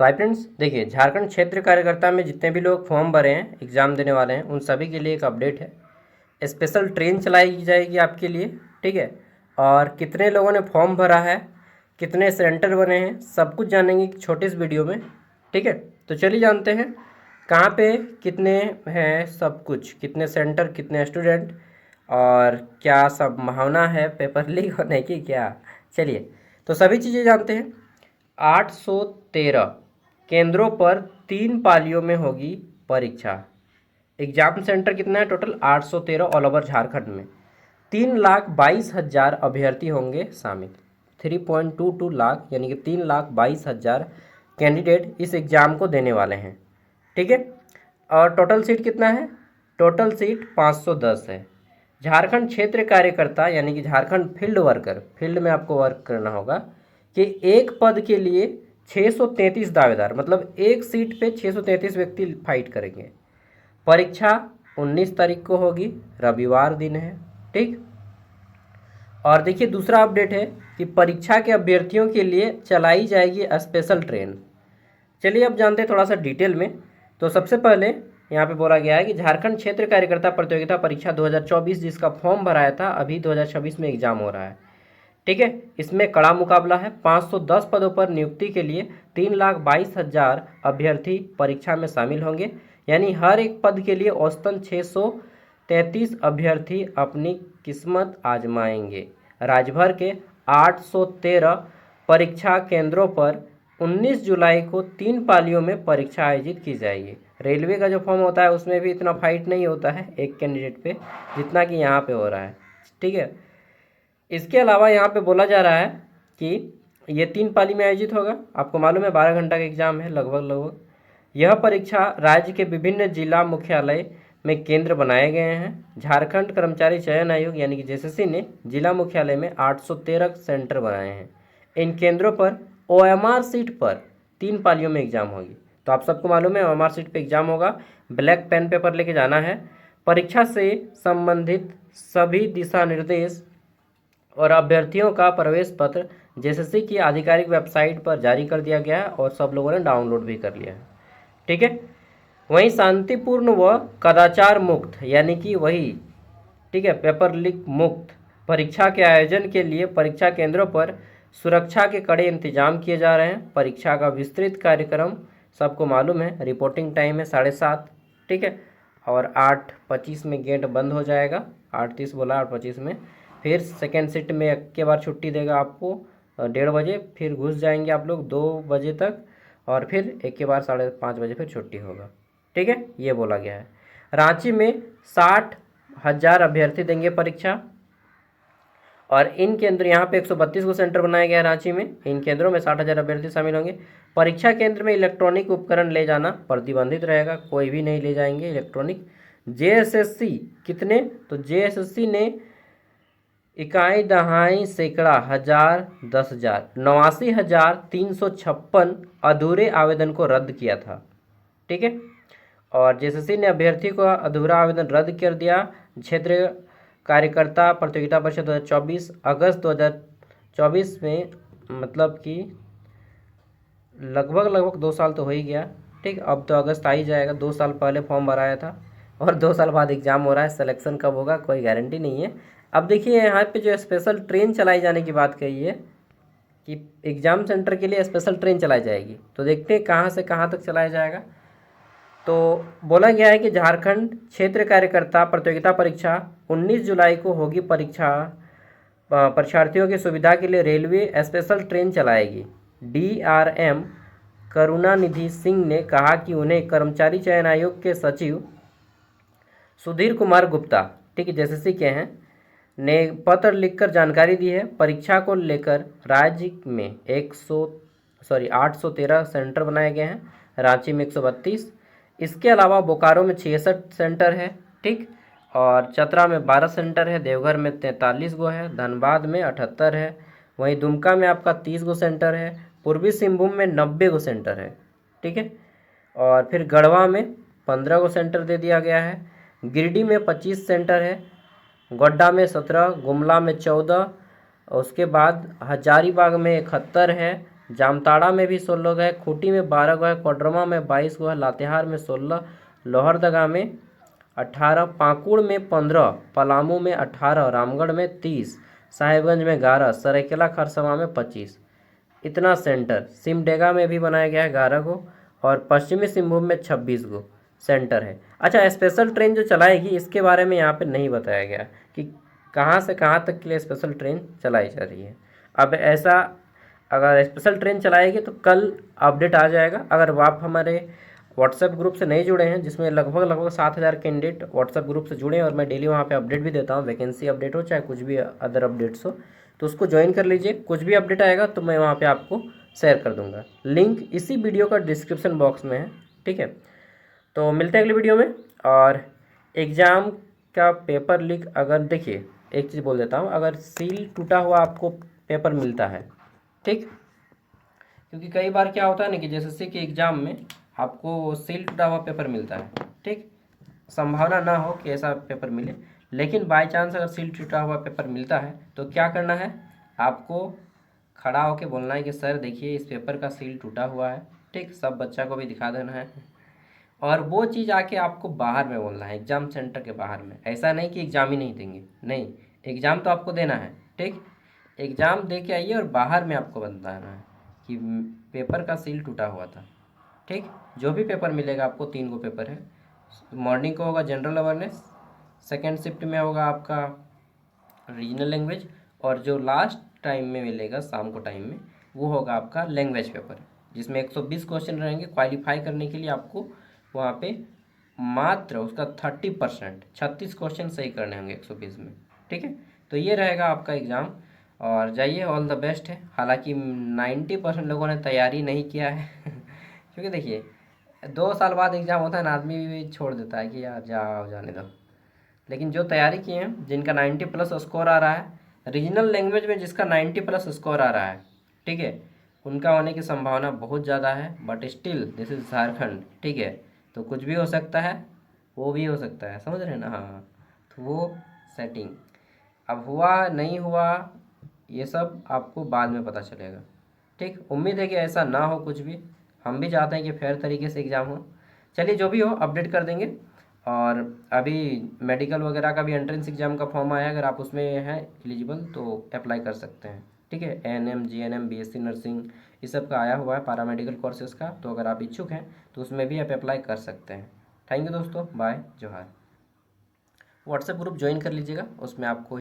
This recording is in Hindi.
तो हाय फ्रेंड्स, देखिए झारखंड क्षेत्र कार्यकर्ता में जितने भी लोग फॉर्म भरे हैं, एग्ज़ाम देने वाले हैं, उन सभी के लिए एक अपडेट है। स्पेशल ट्रेन चलाई जाएगी आपके लिए, ठीक है। और कितने लोगों ने फॉर्म भरा है, कितने सेंटर बने हैं, सब कुछ जानेंगे एक छोटे इस वीडियो में, ठीक है। तो चलिए जानते हैं कहाँ पे कितने हैं, सब कुछ, कितने सेंटर, कितने स्टूडेंट और क्या संभावना है पेपर लीक होने की क्या। चलिए तो सभी चीज़ें जानते हैं। 813 केंद्रों पर 3 पालियों में होगी परीक्षा। एग्जाम सेंटर कितना है टोटल? 813 ऑल ओवर झारखंड में। 3,22,000 अभ्यर्थी होंगे शामिल। 3.22 लाख यानी कि 3,22,000 कैंडिडेट इस एग्ज़ाम को देने वाले हैं, ठीक है। और टोटल सीट कितना है? टोटल सीट 510 है। झारखंड क्षेत्र कार्यकर्ता यानी कि झारखंड फील्ड वर्कर, फील्ड में आपको वर्क करना होगा कि एक पद के लिए 633 दावेदार, मतलब एक सीट पे 633 व्यक्ति फाइट करेंगे। परीक्षा 19 तारीख को होगी, रविवार दिन है, ठीक। और देखिए दूसरा अपडेट है कि परीक्षा के अभ्यर्थियों के लिए चलाई जाएगी स्पेशल ट्रेन। चलिए अब जानते हैं थोड़ा सा डिटेल में। तो सबसे पहले यहाँ पे बोला गया है कि झारखंड क्षेत्र कार्यकर्ता प्रतियोगिता परीक्षा 2024 जिसका फॉर्म भराया था, अभी 2026 में एग्जाम हो रहा है, ठीक है। इसमें कड़ा मुकाबला है। 510 पदों पर नियुक्ति के लिए 3,22,000 अभ्यर्थी परीक्षा में शामिल होंगे, यानी हर एक पद के लिए औसतन 633 अभ्यर्थी अपनी किस्मत आजमाएंगे। राज्यभर के 813 परीक्षा केंद्रों पर 19 जुलाई को 3 पालियों में परीक्षा आयोजित की जाएगी। रेलवे का जो फॉर्म होता है उसमें भी इतना फाइट नहीं होता है एक कैंडिडेट पे जितना कि यहाँ पे हो रहा है, ठीक है। इसके अलावा यहाँ पे बोला जा रहा है कि ये 3 पाली में आयोजित होगा। आपको मालूम है 12 घंटा का एग्जाम है लगभग। यह परीक्षा राज्य के विभिन्न जिला मुख्यालय में केंद्र बनाए गए हैं। झारखंड कर्मचारी चयन आयोग यानी कि जेएसएससी ने जिला मुख्यालय में 813 सेंटर बनाए हैं। इन केंद्रों पर ओएमआर सीट पर 3 पालियों में एग्जाम होगी। तो आप सबको मालूम है ओएमआर सीट पर एग्जाम होगा। ब्लैक पेन पेपर लेके जाना है। परीक्षा से संबंधित सभी दिशा निर्देश और अभ्यर्थियों का प्रवेश पत्र जेएसएससी की आधिकारिक वेबसाइट पर जारी कर दिया गया है और सब लोगों ने डाउनलोड भी कर लिया है, ठीक है। वहीं शांतिपूर्ण व कदाचार मुक्त यानी कि वही, ठीक है, पेपर लीक मुक्त परीक्षा के आयोजन के लिए परीक्षा केंद्रों पर सुरक्षा के कड़े इंतजाम किए जा रहे हैं। परीक्षा का विस्तृत कार्यक्रम सबको मालूम है। रिपोर्टिंग टाइम है 7:30, ठीक है। और 8:25 में गेट बंद हो जाएगा। 8:30 बोला, 8:25 में। फिर सेकेंड शिफ्ट में एक के बार छुट्टी देगा आपको 1:30 बजे, फिर घुस जाएंगे आप लोग 2 बजे तक, और फिर एक के बार 5:30 बजे फिर छुट्टी होगा, ठीक है। ये बोला गया है। रांची में 60,000 अभ्यर्थी देंगे परीक्षा, और इन केंद्र यहाँ पे 132 को सेंटर बनाया गया है रांची में। इन केंद्रों में 60,000 अभ्यर्थी शामिल होंगे। परीक्षा केंद्र में इलेक्ट्रॉनिक उपकरण ले जाना प्रतिबंधित रहेगा, कोई भी नहीं ले जाएंगे इलेक्ट्रॉनिक। जेएसएससी कितने? तो जेएसएससी ने इकाई दहाई सैकड़ा हजार 10,000 89,356 अधूरे आवेदन को रद्द किया था, ठीक है। और जेएसएससी ने अभ्यर्थी को अधूरा आवेदन रद्द कर दिया। क्षेत्र कार्यकर्ता प्रतियोगिता परीक्षा 2024 अगस्त 2024 में, मतलब कि लगभग 2 साल तो हो ही गया, ठीक। अब तो अगस्त आ ही जाएगा। 2 साल पहले फॉर्म भराया था और 2 साल बाद एग्ज़ाम हो रहा है। सिलेक्शन कब होगा कोई गारंटी नहीं है। अब देखिए यहाँ पे जो स्पेशल ट्रेन चलाई जाने की बात कही है कि एग्ज़ाम सेंटर के लिए स्पेशल ट्रेन चलाई जाएगी, तो देखते हैं कहाँ से कहाँ तक चलाया जाएगा। तो बोला गया है कि झारखंड क्षेत्र कार्यकर्ता प्रतियोगिता परीक्षा 19 जुलाई को होगी। परीक्षार्थियों की सुविधा के लिए रेलवे स्पेशल ट्रेन चलाएगी। डीआरएम करुणानिधि सिंह ने कहा कि उन्हें कर्मचारी चयन आयोग के सचिव सुधीर कुमार गुप्ता, ठीक है, जेएसएससी के हैं, ने पत्र लिखकर जानकारी दी है। परीक्षा को लेकर राज्य में 813 सेंटर बनाए गए हैं, रांची में 132। इसके अलावा बोकारो में 66 सेंटर है, ठीक। और चतरा में 12 सेंटर है, देवघर में 43 गो है, धनबाद में 78 है, वहीं दुमका में आपका 30 गो सेंटर है, पूर्वी सिंहभूम में 90 गो सेंटर है, ठीक है। और फिर गढ़वा में 15 गो सेंटर दे दिया गया है। गिरिडीह में 25 सेंटर है, गोड्डा में 17, गुमला में 14, उसके बाद हजारीबाग में 71 है, जामताड़ा में भी 16 गो है, खूंटी में 12 गो है, कोडरमा में 22 गो है, लातेहार में 16, लोहरदगा में 18, पाकुड़ में 15, पलामू में 18, रामगढ़ में 30, साहेबगंज में 11, सरायकेला खरसावां में 25। इतना सेंटर। सिमडेगा में भी बनाया गया है 11 गो, और पश्चिमी सिंहभूम में 26 गो सेंटर है। अच्छा, स्पेशल ट्रेन जो चलाएगी इसके बारे में यहाँ पे नहीं बताया गया कि कहाँ से कहाँ तक के लिए स्पेशल ट्रेन चलाई जा रही है। अब ऐसा अगर स्पेशल ट्रेन चलाएगी तो कल अपडेट आ जाएगा। अगर आप हमारे व्हाट्सएप ग्रुप से नहीं जुड़े हैं, जिसमें लगभग 7,000 कैंडिडेट व्हाट्सएप ग्रुप से जुड़े हैं, और मैं डेली वहाँ पे अपडेट भी देता हूँ, वैकेंसी अपडेट हो चाहे कुछ भी अदर अपडेट्स हो, तो उसको ज्वाइन कर लीजिए। कुछ भी अपडेट आएगा तो मैं वहाँ पे आपको शेयर कर दूँगा। लिंक इसी वीडियो का डिस्क्रिप्शन बॉक्स में है, ठीक है। तो मिलते हैं अगली वीडियो में। और एग्ज़ाम का पेपर लीक, अगर देखिए एक चीज़ बोल देता हूँ, अगर सील टूटा हुआ आपको पेपर मिलता है, ठीक, क्योंकि कई बार क्या होता है ना कि जैसे कि एग्ज़ाम में आपको सील टूटा हुआ पेपर मिलता है, ठीक, संभावना ना हो कि ऐसा पेपर मिले, लेकिन बाय चांस अगर सील टूटा हुआ पेपर मिलता है तो क्या करना है, आपको खड़ा होकर बोलना है कि सर देखिए इस पेपर का सील टूटा हुआ है, ठीक, सब बच्चा को भी दिखा देना है, और वो चीज़ आके आपको बाहर में बोलना है, एग्ज़ाम सेंटर के बाहर में। ऐसा नहीं कि एग्ज़ाम ही नहीं देंगे, नहीं, एग्ज़ाम तो आपको देना है, ठीक, एग्ज़ाम दे के आइए और बाहर में आपको बताना है कि पेपर का सील टूटा हुआ था, ठीक। जो भी पेपर मिलेगा आपको, 3 गो पेपर है। मॉर्निंग को होगा जनरल अवेयरनेस, सेकेंड शिफ्ट में होगा आपका रीजनल लैंग्वेज, और जो लास्ट टाइम में मिलेगा शाम को टाइम में, वो होगा आपका लैंग्वेज पेपर, जिसमें 120 क्वेश्चन रहेंगे। क्वालिफाई करने के लिए आपको वहाँ पे मात्र उसका 30%, 36 क्वेश्चन सही करने होंगे 120 में, ठीक है। तो ये रहेगा आपका एग्ज़ाम, और जाइए, ऑल द बेस्ट है। हालांकि 90% लोगों ने तैयारी नहीं किया है क्योंकि देखिए 2 साल बाद एग्ज़ाम होता है ना, आदमी भी छोड़ देता है कि यार जाओ जाने दो। लेकिन जो तैयारी किए हैं, जिनका 90+ स्कोर आ रहा है, रीजनल लैंग्वेज में जिसका 90+ स्कोर आ रहा है, ठीक है, उनका होने की संभावना बहुत ज़्यादा है। But still this is Jharkhand, ठीक है, तो कुछ भी हो सकता है, वो भी हो सकता है, समझ रहे हैं ना। हाँ, तो वो सेटिंग अब हुआ नहीं हुआ, ये सब आपको बाद में पता चलेगा, ठीक। उम्मीद है कि ऐसा ना हो कुछ भी, हम भी चाहते हैं कि फेयर तरीके से एग्ज़ाम हो। चलिए, जो भी हो अपडेट कर देंगे। और अभी मेडिकल वगैरह का भी एंट्रेंस एग्ज़ाम का फॉर्म आया है, अगर आप उसमें हैं एलिजिबल तो अप्लाई कर सकते हैं, ठीक है। ANM GNM BSc नर्सिंग ये सब का आया हुआ है, पैरामेडिकल कोर्सेज़ का, तो अगर आप इच्छुक हैं तो उसमें भी आप अप्लाई कर सकते हैं। थैंक यू दोस्तों, बाय, जोहार। व्हाट्सएप ग्रुप ज्वाइन कर लीजिएगा, उसमें आपको